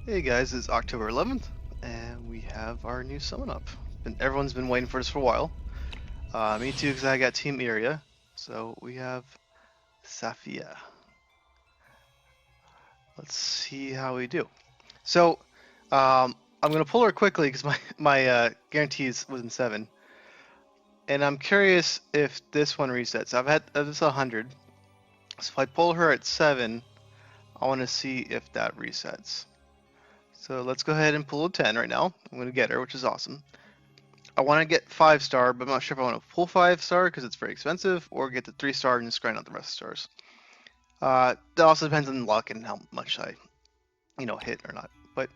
Hey guys, it's October 11th, and we have our new summon up. Everyone's been waiting for this for a while. Me too, because I got Team Iria. So we have Safiyyah. Let's see how we do. So I'm gonna pull her quickly because my guarantees was in 7, and I'm curious if this one resets. I've had this 100, so if I pull her at 7, I want to see if that resets. So let's go ahead and pull a 10 right now. I'm gonna get her, which is awesome. I want to get 5-star, but I'm not sure if I want to pull 5-star because it's very expensive, or get the 3-star and just grind out the rest of the stars. That also depends on luck and how much I, hit or not. But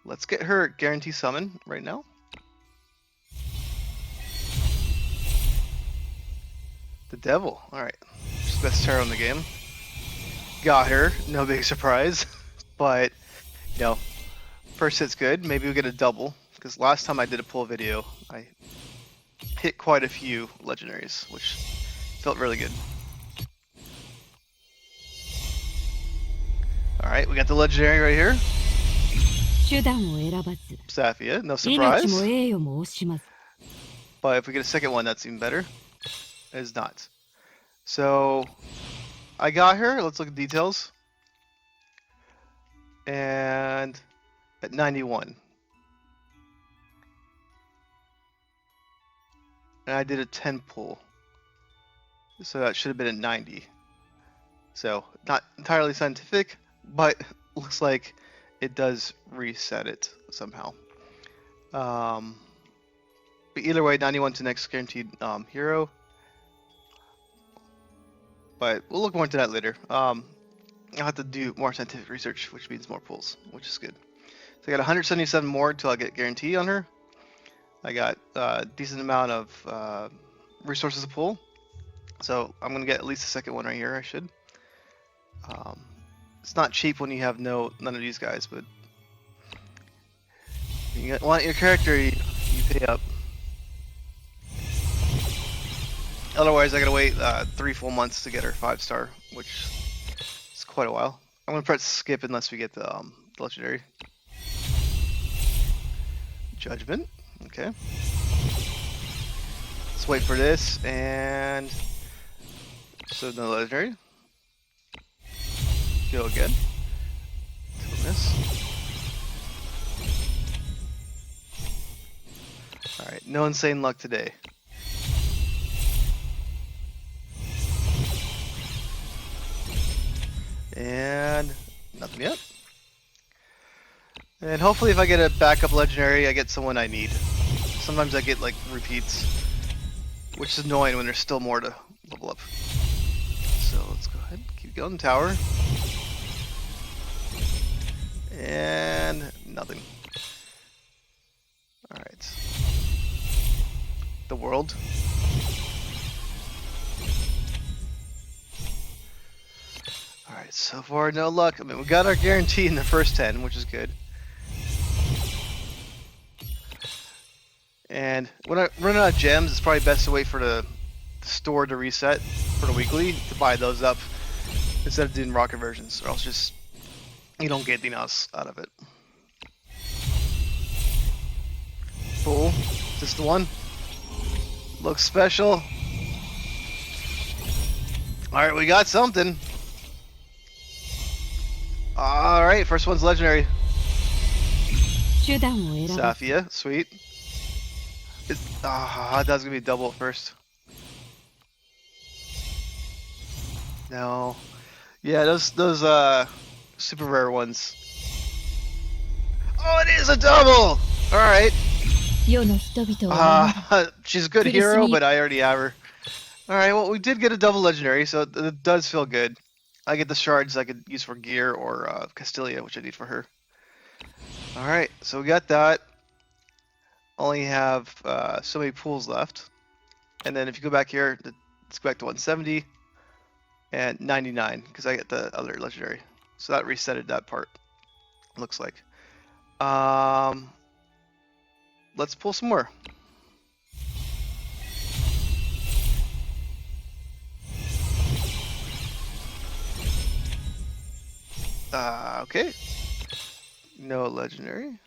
let's get her guarantee summon right now. The devil. All right, just best tarot in the game. Got her. No big surprise, but first hit's good. Maybe we get a double because last time I did a pull video, I hit quite a few legendaries, which felt really good. Alright, we got the legendary right here. Safiyyah, no surprise. But if we get a second one, that's even better. It is not. So, I got her. Let's look at details. And at 91. And I did a 10 pull. So that should have been at 90. So, not entirely scientific, but looks like it does reset it somehow. But either way, 91 to next guaranteed hero. But we'll look more into that later. I'll have to do more scientific research, which means more pulls, which is good. So I got 177 more until I get guarantee on her. I got a decent amount of resources to pull. So I'm going to get at least a second one right here, I should. It's not cheap when you have none of these guys, but you want your character, you pay up. Otherwise, I gotta wait 3 full months to get her 5-star, which is quite a while. I'm gonna press skip unless we get the legendary. Judgment, okay. Let's wait for this, and so no legendary. Go again. Miss. All right, no insane luck today. And nothing yet. And hopefully if I get a backup legendary, I get someone I need. Sometimes I get like repeats, which is annoying when there's still more to level up. So let's go ahead, keep going, tower. And nothing. Alright. The world. Alright, so far no luck. I mean, we got our guarantee in the first 10, which is good. And when I run out of gems, it's probably best to wait for the store to reset for the weekly to buy those up instead of doing rocket versions, or else just you don't get anything else out of it. Cool. Just the one. Looks special. Alright, we got something. Alright, first one's legendary. Safiyyah, sweet. That was gonna be double at first. No. Yeah, those super rare ones. Oh, it is a double! Alright. She's a good hero, but I already have her. Alright, well, we did get a double legendary, so it does feel good. I get the shards I could use for gear or Castilia, which I need for her. Alright, so we got that. Only have so many pools left. And then if you go back here, let's go back to 170 and 99, because I get the other legendary. So that resetted that part, looks like. Let's pull some more. Okay. No legendary.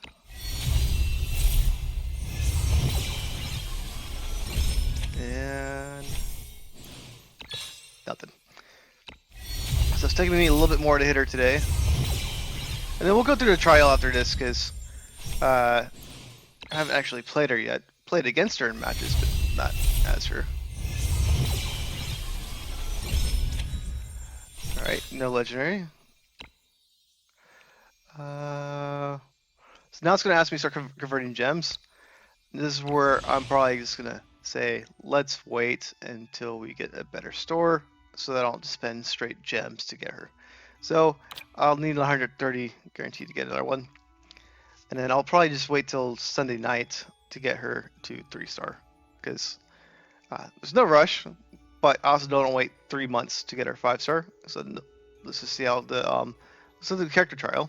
And nothing. So it's taking me a little bit more to hit her today. And then we'll go through the trial after this, because I haven't actually played her yet. Played against her in matches, but not as her. Alright, no legendary. So now it's going to ask me to start converting gems. This is where I'm probably just going to say, let's wait until we get a better store, so that I don't spend straight gems to get her. So I'll need 130 guaranteed to get another one. And then I'll probably just wait till Sunday night to get her to 3-star. Because there's no rush, but I also don't want to wait 3 months to get her 5-star. So let's just see how the let's do the character trial.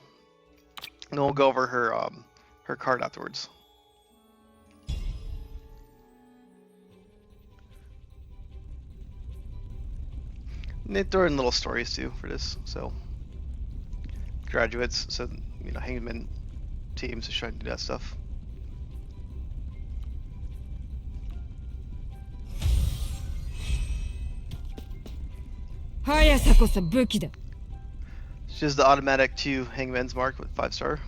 And then we'll go over her card afterwards. And they throw in little stories too for this, so graduates, so you know, hangman teams are trying to do that stuff. It's just the automatic 2 hangman's mark with 5-star.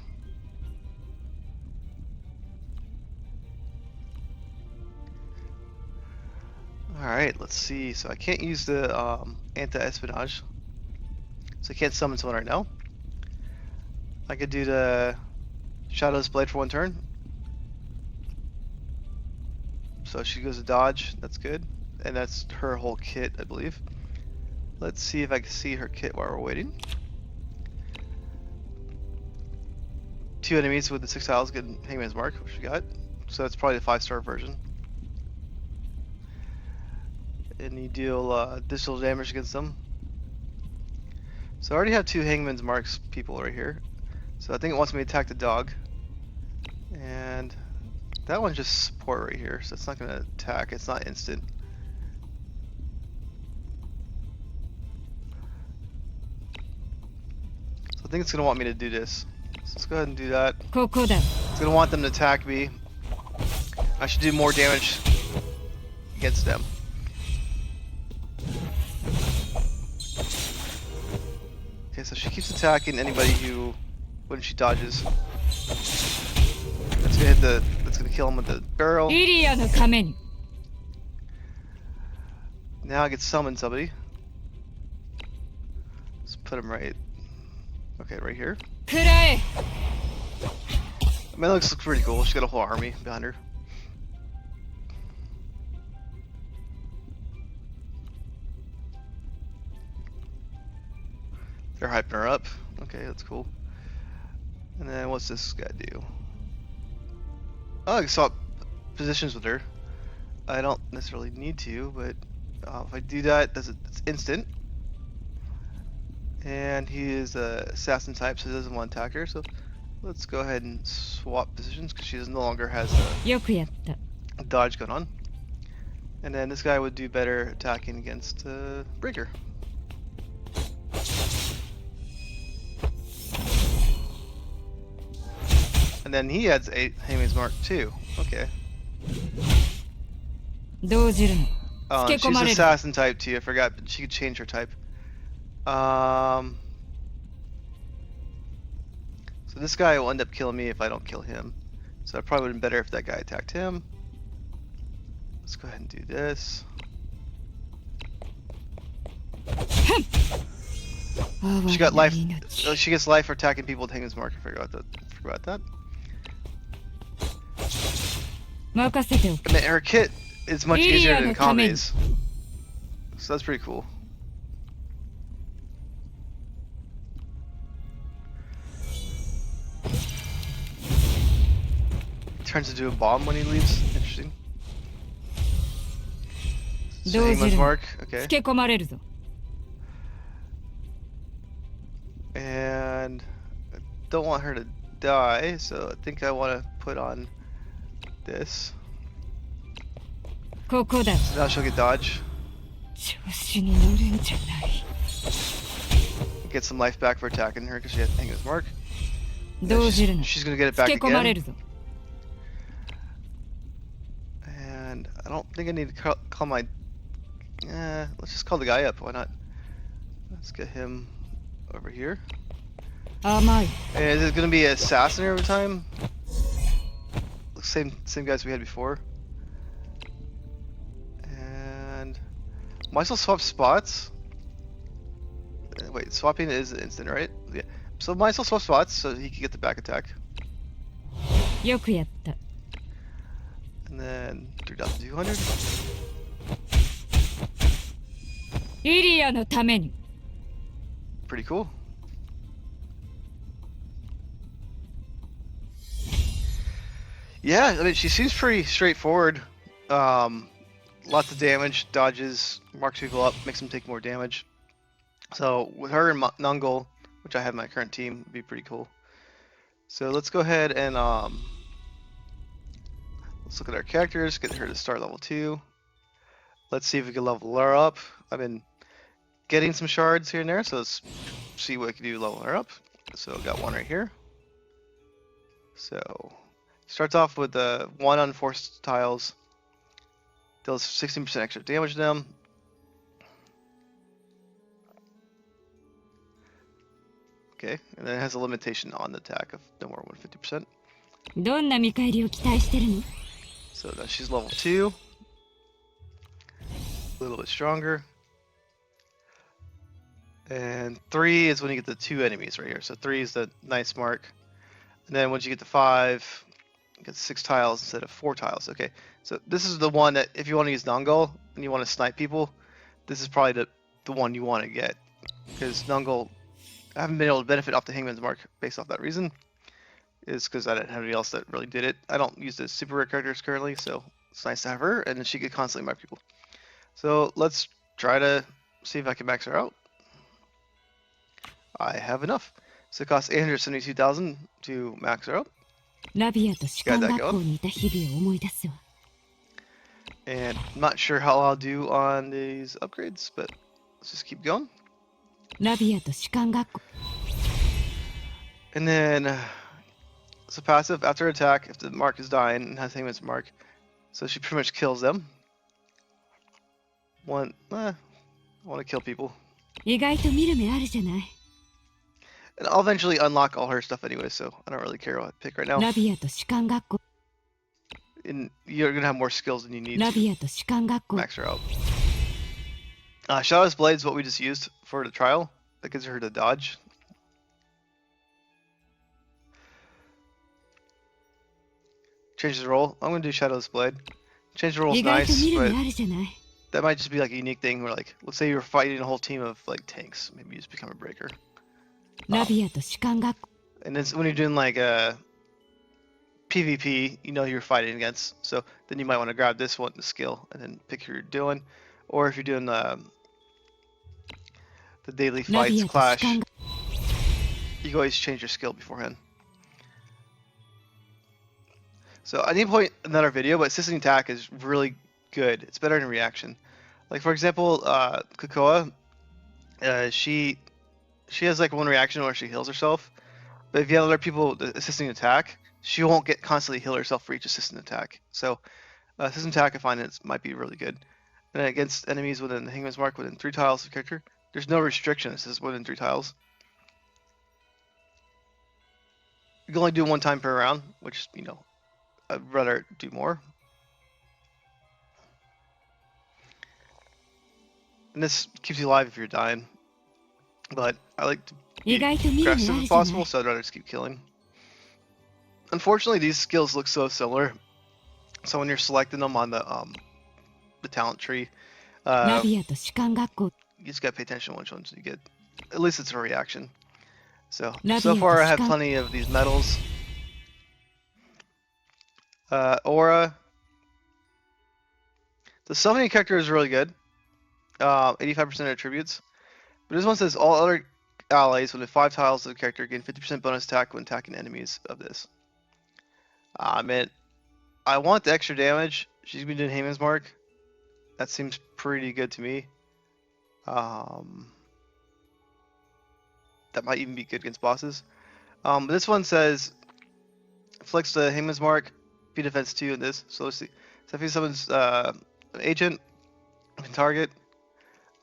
Alright, let's see. So I can't use the anti-espionage. So I can't summon someone right now. I could do the Shadow's Blade for 1 turn. So she goes to dodge, that's good. And that's her whole kit, I believe. Let's see if I can see her kit while we're waiting. 2 enemies with the 6 tiles get Hangman's Mark, which we got. So that's probably the 5-star version. And you deal additional damage against them. So I already have 2 Hangman's Marks people right here. So I think it wants me to attack the dog. And that one's just support right here, so it's not going to attack, it's not instant. So I think it's going to want me to do this. So let's go ahead and do that. It's going to want them to attack me. I should do more damage against them. Okay, so she keeps attacking anybody who, when she dodges. That's gonna hit the, that's gonna kill him with the barrel. Iria. Now I can summon somebody. Let's put him right, okay, right here. I mean, it looks pretty cool. She's got a whole army behind her. They're hyping her up. Okay, that's cool. And then what's this guy do? Oh, I can swap positions with her. I don't necessarily need to, but if I do that, it's instant. And he is a assassin type, so he doesn't want to attack her. So let's go ahead and swap positions because she no longer has a dodge going on. And then this guy would do better attacking against Breaker. And then he adds 8 Hangman's Mark too. Okay. She's assassin type too. I forgot, but she could change her type. So this guy will end up killing me if I don't kill him. So it probably would have been better if that guy attacked him. Let's go ahead and do this. She got life. She gets life for attacking people with Hangman's Mark. I forgot that. I mean, her kit is much easier than Kame's. So that's pretty cool. Turns into a bomb when he leaves. Interesting. So Hangman's Mark. Okay. And I don't want her to die, so I think I want to put on this. So now she'll get dodge. Get some life back for attacking her because she has Hangman's Mark. She's gonna get it back again. And I don't think I need to call my... let's just call the guy up. Why not? Let's get him over here. And is it gonna be an assassin every time? Same guys we had before. And might as well swap spots. Wait, swapping is instant, right? Yeah. So might as well swap spots so he can get the back attack. And then 3,200. Iria. Pretty cool. Yeah, I mean, she seems pretty straightforward. Lots of damage, dodges, marks people up, makes them take more damage. So with her and Nungul, which I have in my current team, would be pretty cool. So let's go ahead and let's look at our characters, get her to start level 2. Let's see if we can level her up. I've been getting some shards here and there, so let's see what we can do to level her up. So got one right here. So starts off with 1 on 4 tiles. Deals 16% extra damage to them. Okay, and then it has a limitation on the attack of no more than 50%. So now she's level 2. A little bit stronger. And 3 is when you get the 2 enemies right here. So 3 is the nice mark. And then once you get to 5, you get 6 tiles instead of 4 tiles. Okay, so this is the one that if you want to use Nungul and you want to snipe people, this is probably the one you want to get. Because Nungul, I haven't been able to benefit off the Hangman's Mark based off that reason. Is because I didn't have anybody else that really did it. I don't use the super rare characters currently, so it's nice to have her, and then she could constantly mark people. So let's try to see if I can max her out. I have enough. So it costs 872,000 to max her out. Got that going. And I'm not sure how I'll do on these upgrades, but let's just keep going. And then, so passive, after attack, if the mark is dying and has Hangman's Mark, so she pretty much kills them. I want to kill people. And I'll eventually unlock all her stuff anyway, so I don't really care what I pick right now. And you're going to have more skills than you need to max her out. Shadow's Blade is what we just used for the trial. That gives her the dodge. Change the roll. I'm going to do Shadow's Blade. Change the roll is nice, but that might just be like a unique thing where, like, let's say you're fighting a whole team of like tanks. Maybe you just become a breaker. And then when you're doing like a PvP, you know you're fighting against. So then you might want to grab this one, the skill, and then pick who you're doing. Or if you're doing the daily fights, clash, you can always change your skill beforehand. So I need to point another video, but assisting attack is really good. It's better in reaction. Like for example, Kokoa, she has like one reaction where she heals herself. But if you have other people assisting attack, she won't get constantly heal herself for each assistant attack. So assistant attack I find it might be really good. And against enemies within the Hangman's Mark within 3 tiles of character, there's no restriction. It says within 3 tiles. You can only do 1 time per round, which, you know, I'd rather do more. And this keeps you alive if you're dying. But I like to be aggressive if possible, so I'd rather just keep killing. Unfortunately, these skills look so similar. So when you're selecting them on the talent tree, you just gotta pay attention to which ones you get. At least it's a reaction. So far I have plenty of these medals. Aura. The summoning character is really good. 85% attributes. But this one says all other allies within 5 tiles of the character gain 50% bonus attack when attacking enemies of this. Man, I want the extra damage. She's been doing Hangman's Mark. That seems pretty good to me. That might even be good against bosses. This one says flicks the Hangman's Mark, be defense 2 in this. So let's see. So if someone's an agent, can target,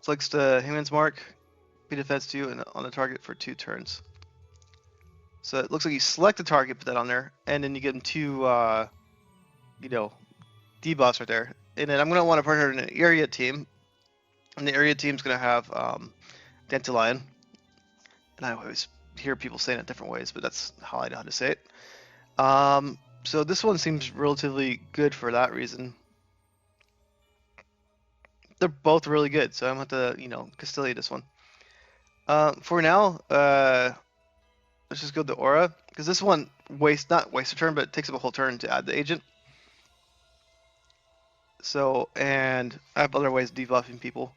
flicks the Hangman's Mark, be defense 2 and on the target for 2 turns. So it looks like you select a target, put that on there, and then you get them 2, you know, debuffs right there. And then I'm going to want to partner in an Iria team. And the Iria team's going to have Dandelion. And I always hear people saying it different ways, but that's how I know how to say it. So this one seems relatively good for that reason. They're both really good, so I'm going to have to, you know, Castilla this one. For now, let's just go to Aura, because this one not waste a turn, but it takes up a whole turn to add the agent. So, and I have other ways of debuffing people.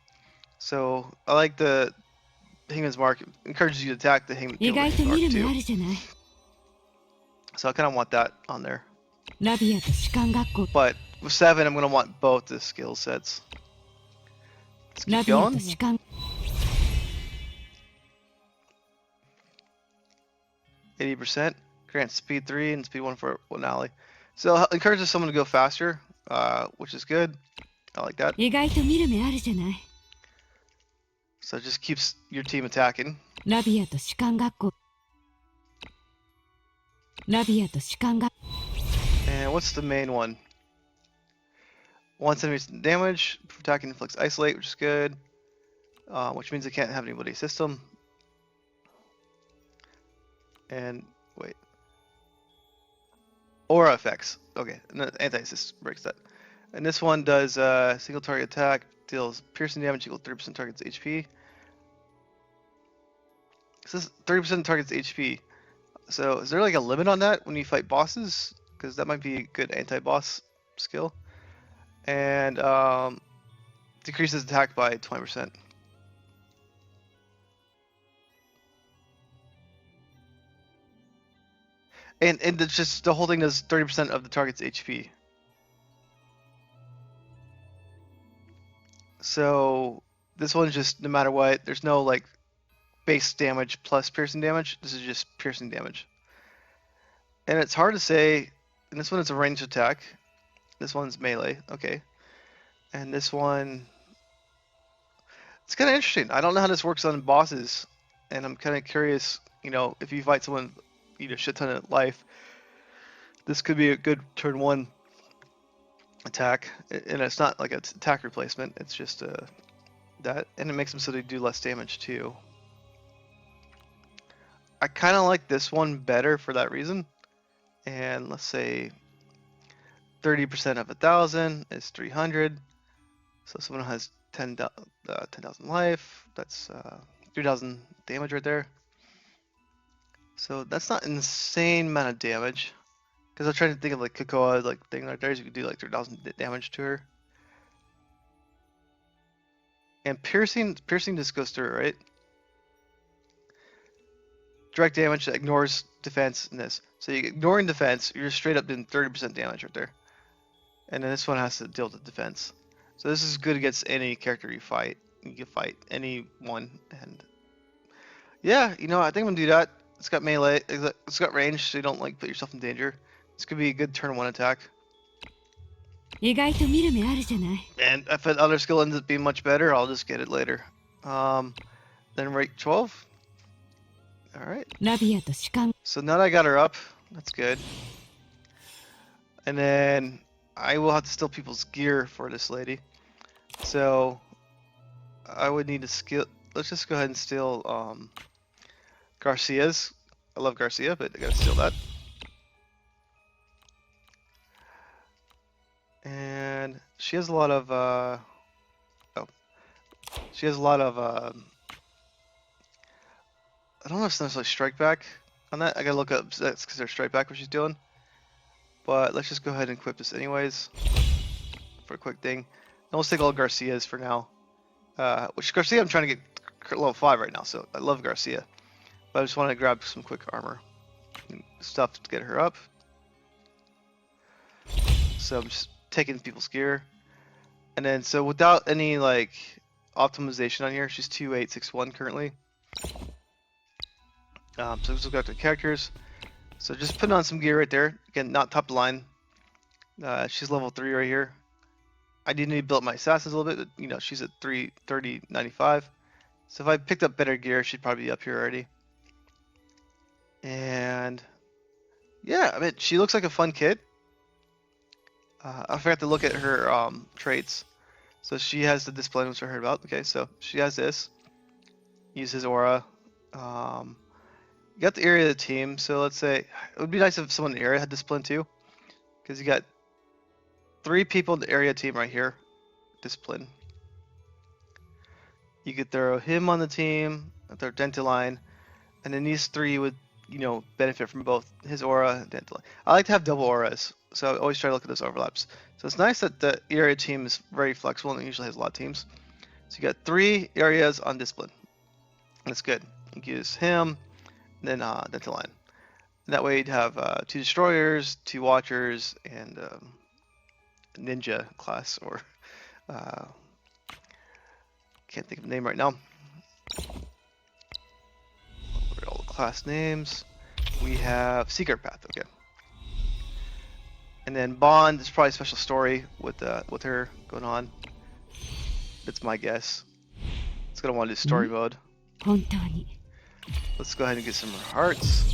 So I like the Hangman's Mark. It encourages you to attack the Hangman's Mark too. So I kind of want that on there. But with 7, I'm going to want both the skill sets. Let's keep going. 80%. Grants speed 3 and speed 1 for one ally. So it encourages someone to go faster, which is good. I like that. So it just keeps your team attacking. And what's the main one? 1 centimeter damage, attacking inflicts isolate, which is good. Which means it can't have anybody system. And wait. Aura effects. Okay, anti-assist breaks that. And this one does single target attack, deals piercing damage equal 30% target's HP. This is 30% target's HP. So is there like a limit on that when you fight bosses? Because that might be a good anti-boss skill. And decreases attack by 20%. And it's just the whole thing does 30% of the target's HP. So this one's just no matter what. There's no like base damage plus piercing damage. This is just piercing damage. And it's hard to say. And this one is a ranged attack. This one's melee. Okay. And this one, it's kind of interesting. I don't know how this works on bosses, and I'm kind of curious. You know, if you fight someone, you know, shit ton of life, this could be a good turn 1 attack. And it's not like an attack replacement. It's just that, and it makes them so they do less damage too. I kind of like this one better for that reason. And let's say 30% of 1,000 is 300. So someone has 10,000 life. That's 3,000 damage right there. So that's not an insane amount of damage. Because I'm trying to think of like Cocoa, like thing right there. So you could do like 3,000 damage to her. And piercing just goes through, right? Direct damage ignores defense in this. So you're ignoring defense, you're straight up doing 30% damage right there. And then this one has to deal with defense. So this is good against any character you fight. You can fight anyone, and yeah, you know, I think I'm gonna do that. It's got melee, it's got range, so you don't like put yourself in danger. This could be a good turn 1 attack. And if another skill ends up being much better, I'll just get it later. Then rate 12. All right. So now that I got her up, that's good. And then I will have to steal people's gear for this lady. So I would need to skill. Let's just go ahead and steal Garcia's. I love Garcia, but I gotta steal that. And she has a lot of she has a lot of I don't know if it's necessarily strike back on that. I gotta look up that's because there's strike back what she's doing. But let's just go ahead and equip this anyways for a quick thing. And let's take all Garcia's for now. Which Garcia I'm trying to get level 5 right now, so I love Garcia. But I just want to grab some quick armor and stuff to get her up. So I'm just taking people's gear. And then so without any like optimization on here, she's 2861 currently. So let's look at the characters. So just putting on some gear right there. Again, not top line. She's level 3 right here. I do need to build my assassins a little bit. You know, she's at 330.95. So if I picked up better gear, she'd probably be up here already. And yeah, I mean, she looks like a fun kid. I forgot to look at her traits. So she has the display, which I heard about. Okay, so she has this. Use his aura. You got the area of the team. So let's say it would be nice if someone in the area had discipline too, because you got 3 people in the area team right here. Discipline. You could throw him on the team, throw Denteline, and then these 3 would, you know, benefit from both his aura and Denteline. I like to have double auras, so I always try to look at those overlaps. So it's nice that the area team is very flexible and it usually has a lot of teams. So you got 3 areas on discipline. That's good. You can use him, and then Denteline. And that way you'd have 2 destroyers, 2 watchers, and ninja class, or can't think of a name right now. What are all the class names? We have Secret Path, okay. And then Bond is probably a special story with her going on. That's my guess. It's gonna want to do story mode. Let's go ahead and get some hearts.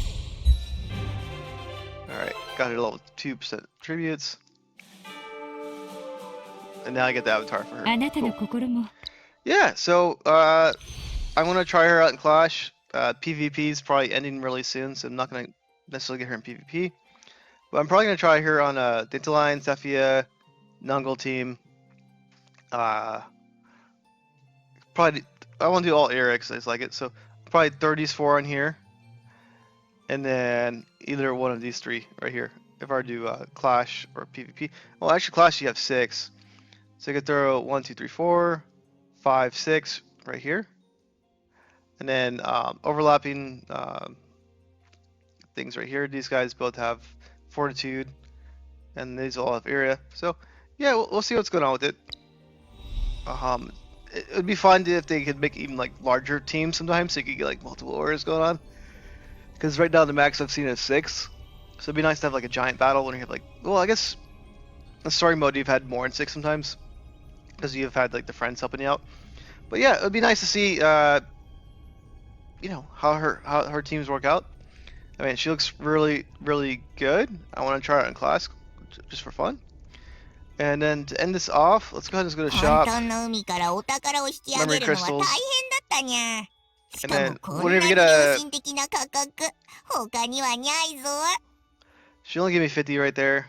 Alright, got her level 2% tributes. And now I get the avatar for her. Cool. Yeah, so I'm gonna try her out in Clash. PvP is probably ending really soon, so I'm not gonna necessarily get her in PvP. But I'm probably gonna try her on Dintaline, Safiyyah, Nungle team. Probably I want to do all Erics. I just like it. So probably 30s 4 on here, and then either one of these 3 right here. If I do Clash or PvP. Well, actually Clash you have 6, so I could throw 1, 2, 3, 4, 5, 6 right here, and then overlapping things right here. These guys both have Fortitude, and these all have Iria. So yeah, we'll see what's going on with it. It would be fun if they could make even like larger teams sometimes, so you could get like multiple auras going on. Because right now the max I've seen is 6, so it'd be nice to have like a giant battle when you have like, well, I guess in story mode you've had more than 6 sometimes, because you've had like the friends helping you out. But yeah, it would be nice to see, you know, how her teams work out. I mean, she looks really, really good. I want to try it in class, just for fun. And then to end this off, let's go ahead and just go to shop. Memory crystals. And then whenever you get a... She only gave me 50 right there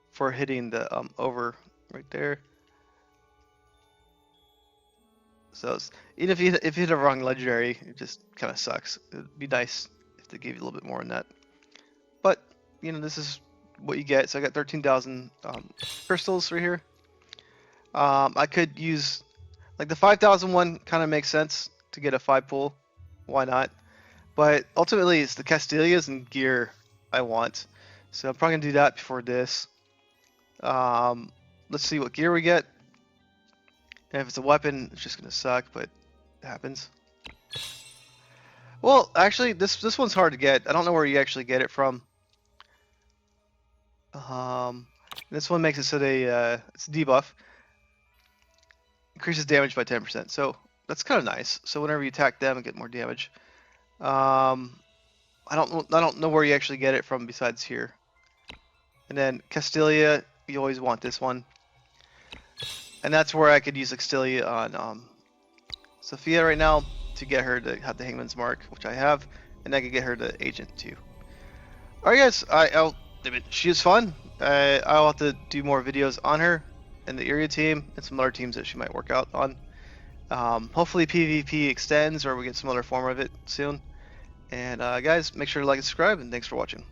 for hitting the over right there. So even if you hit a wrong legendary, it just kind of sucks. It'd be nice if they gave you a little bit more than that. But you know, this is what you get. So I got 13,000 crystals right here. I could use like the 5,000 one. Kind of makes sense to get a 5 pool. Why not? But ultimately, it's the Castilias and gear I want. So I'm probably gonna do that before this. Let's see what gear we get. And if it's a weapon, it's just gonna suck, but it happens. Well, actually, this one's hard to get. I don't know where you actually get it from. This one makes it so they it's a debuff. Increases damage by 10%. So that's kind of nice. So whenever you attack them, you get more damage. I don't know where you actually get it from besides here. And then Castilia, you always want this one. And that's where I could use Castilia on Safiyyah right now to get her to have the Hangman's Mark, which I have, and I could get her to Agent too. Alright guys, she is fun. I'll have to do more videos on her and the Iria team and some other teams that she might work out on. Hopefully PvP extends or we get some other form of it soon. And guys, make sure to like and subscribe, and thanks for watching.